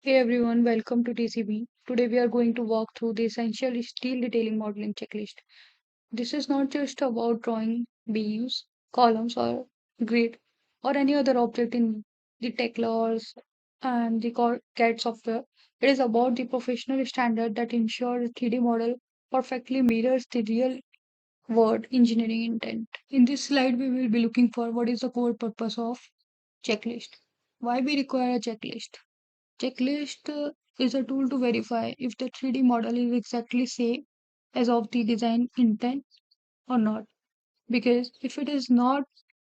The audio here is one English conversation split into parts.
Hey everyone, welcome to TCB. Today we are going to walk through the essential steel detailing modeling checklist. This is not just about drawing beams, columns, or grid or any other object in the Tekla and the CAD software. It is about the professional standard that ensures the 3D model perfectly mirrors the real world engineering intent. In this slide, we will be looking for what is the core purpose of checklist. Why we require a checklist? Checklist is a tool to verify if the 3D model is exactly same as of the design intent or not. Because if it is not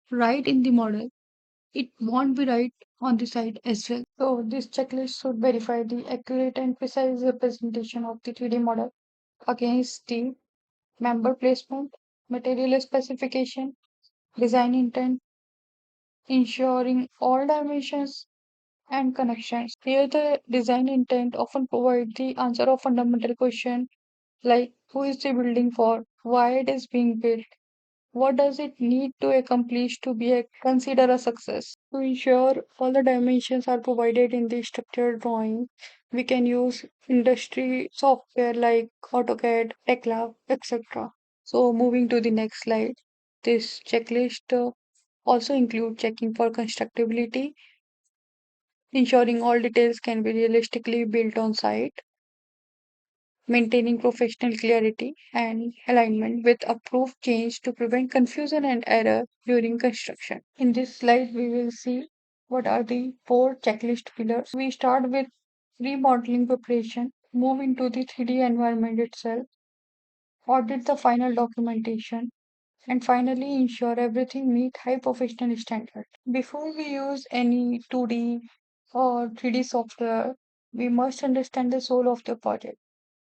right in the model, it won't be right on the site as well. So this checklist should verify the accurate and precise representation of the 3D model against the member placement, material specification, design intent, ensuring all dimensions and connections. Here, the design intent often provide the answer of fundamental question like who is the building for, why it is being built, what does it need to accomplish to be consider a success. To ensure all the dimensions are provided in the structured drawing, we can use industry software like AutoCAD, TechLab, etc. So moving to the next slide, this checklist also include checking for constructability, ensuring all details can be realistically built on site, maintaining professional clarity and alignment with approved change to prevent confusion and error during construction. In this slide, we will see what are the four checklist pillars. We start with remodeling preparation, move into the 3D environment itself, audit the final documentation, and finally ensure everything meet high professional standards. Before we use any 2D or 3D software, we must understand the soul of the project.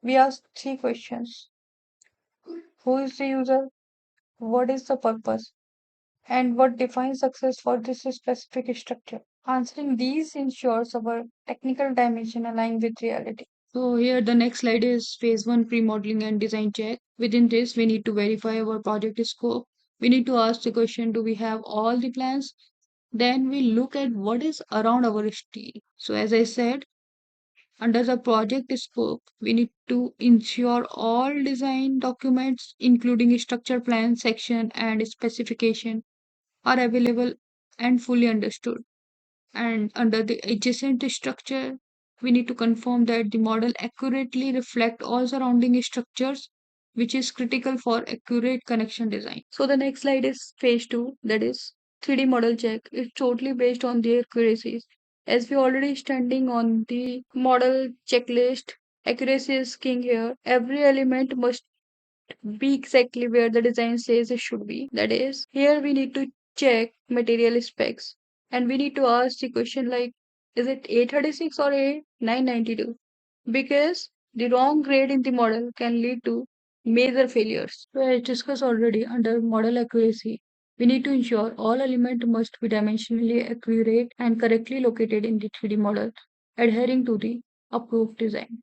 We ask three questions: who is the user? What is the purpose? And what defines success for this specific structure? Answering these ensures our technical dimension align with reality. So here the next slide is phase one pre-modeling and design check. Within this, we need to verify our project scope. We need to ask the question, do we have all the plans? Then we look at what is around our steel. So as I said, under the project scope, we need to ensure all design documents, including structure plan, section, and specification, are available and fully understood. And under the adjacent structure, we need to confirm that the model accurately reflect all surrounding structures, which is critical for accurate connection design. So the next slide is phase two, that is 3D model check. It's totally based on the accuracies. As we already standing on the model checklist, accuracy is king here. Every element must be exactly where the design says it should be. That is, here we need to check material specs and we need to ask the question like, is it A36 or A992? Because the wrong grade in the model can lead to major failures. So as discussed already under model accuracy, we need to ensure all elements must be dimensionally accurate and correctly located in the 3D model, adhering to the approved design.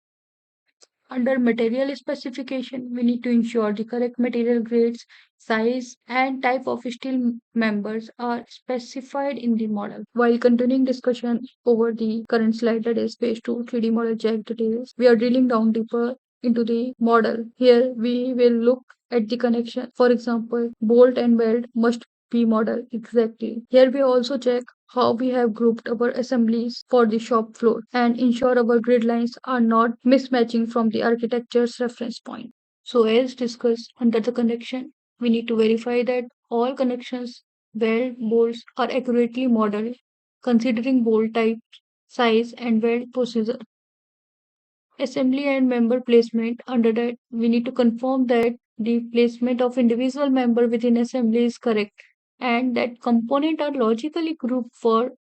Under material specification, we need to ensure the correct material grades, size, and type of steel members are specified in the model. While continuing discussion over the current slide, that is phase 2 3D model check details, we are drilling down deeper into the model. Here we will look at the connection. For example, bolt and weld must be model exactly. Here we also check how we have grouped our assemblies for the shop floor and ensure our grid lines are not mismatching from the architecture's reference point. So as discussed under the connection, we need to verify that all connections, weld bolts are accurately modeled considering bolt type, size and weld procedure. Assembly and member placement. Under that, we need to confirm that the placement of individual member within assembly is correct and that components are logically grouped for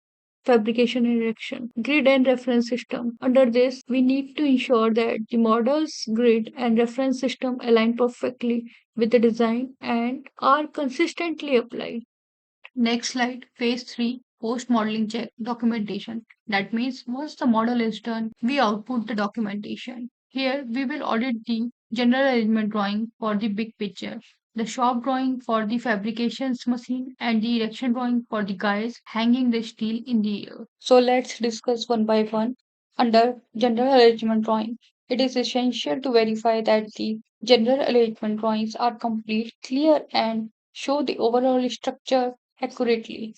fabrication and erection. Grid and reference system. Under this, we need to ensure that the model's grid and reference system align perfectly with the design and are consistently applied. Next slide, phase 3, post modeling check documentation. That means once the model is done, we output the documentation. Here we will audit the general arrangement drawing for the big picture, the shop drawing for the fabrications machine, and the erection drawing for the guys hanging the steel in the air. So let's discuss one by one. Under general arrangement drawing, it is essential to verify that the general arrangement drawings are complete, clear, and show the overall structure accurately.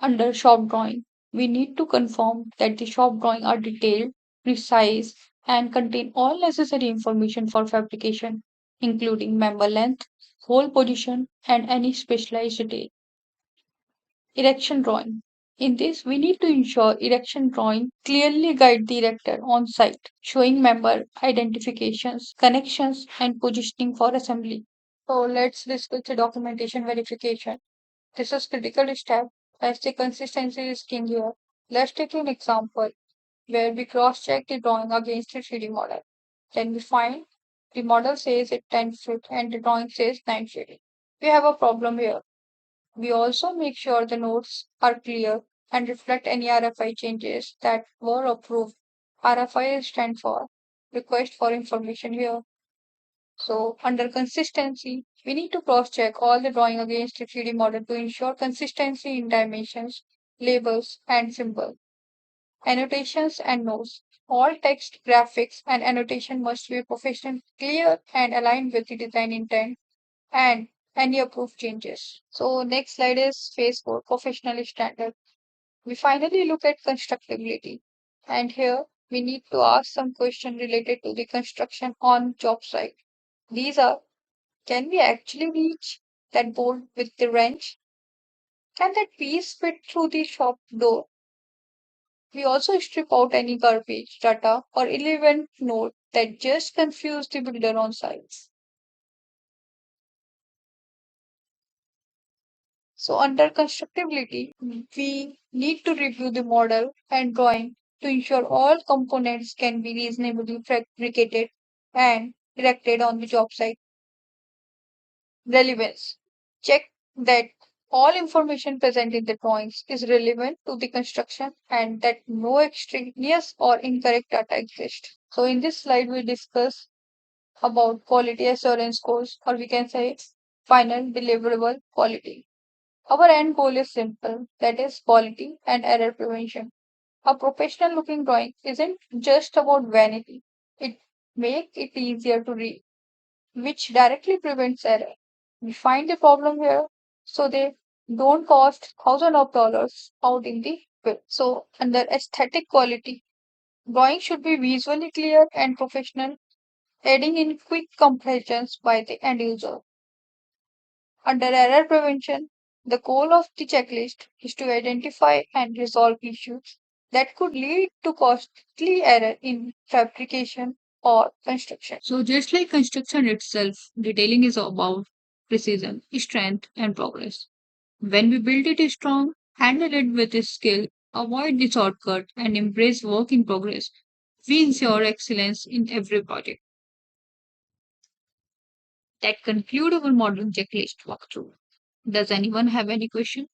Under shop drawing, we need to confirm that the shop drawing are detailed, precise, and contain all necessary information for fabrication, including member length, hole position, and any specialized detail. Erection drawing. In this, we need to ensure erection drawing clearly guide the erector on site, showing member identifications, connections, and positioning for assembly. So let's discuss the documentation verification. This is critical step as the consistency is king here. Let's take an example where we cross-check the drawing against the 3D model. Then we find the model says it 10 feet and the drawing says 9 feet. We have a problem here. We also make sure the notes are clear and reflect any RFI changes that were approved. RFI stands for Request for Information here. So, under consistency, we need to cross check all the drawing against the 3D model to ensure consistency in dimensions, labels, and symbols. Annotations and notes. All text, graphics, and annotation must be professional, clear, and aligned with the design intent and any approved changes. So next slide is phase 4, professional standard. We finally look at constructability. And here we need to ask some question related to the construction on job site. These are, can we actually reach that board with the wrench? Can that piece fit through the shop door? We also strip out any garbage, data, or irrelevant note that just confuse the builder on site. So under constructability, we need to review the model and drawing to ensure all components can be reasonably fabricated and erected on the job site. Relevance. Check that all information present in the drawings is relevant to the construction and that no extraneous or incorrect data exists. So in this slide, we discuss about quality assurance scores, or we can say final deliverable quality. Our end goal is simple, that is quality and error prevention. A professional looking drawing isn't just about vanity. It makes it easier to read, which directly prevents error. We find the problem here, so they don't cost thousands of dollars out in the field. So under aesthetic quality, drawing should be visually clear and professional, adding in quick comparisons by the end user. Under error prevention, the goal of the checklist is to identify and resolve issues that could lead to costly error in fabrication or construction. So, just like construction itself, detailing is about precision, strength, and progress. When we build it strong, handle it with skill, avoid the shortcut, and embrace work in progress, we ensure excellence in every project. That conclude our modern checklist walkthrough. Does anyone have any question?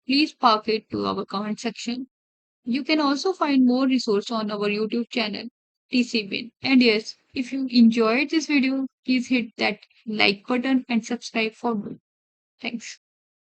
Please park it to our comment section. You can also find more resources on our YouTube channel, TCBin. And yes, if you enjoyed this video, please hit that like button and subscribe for more. Thanks.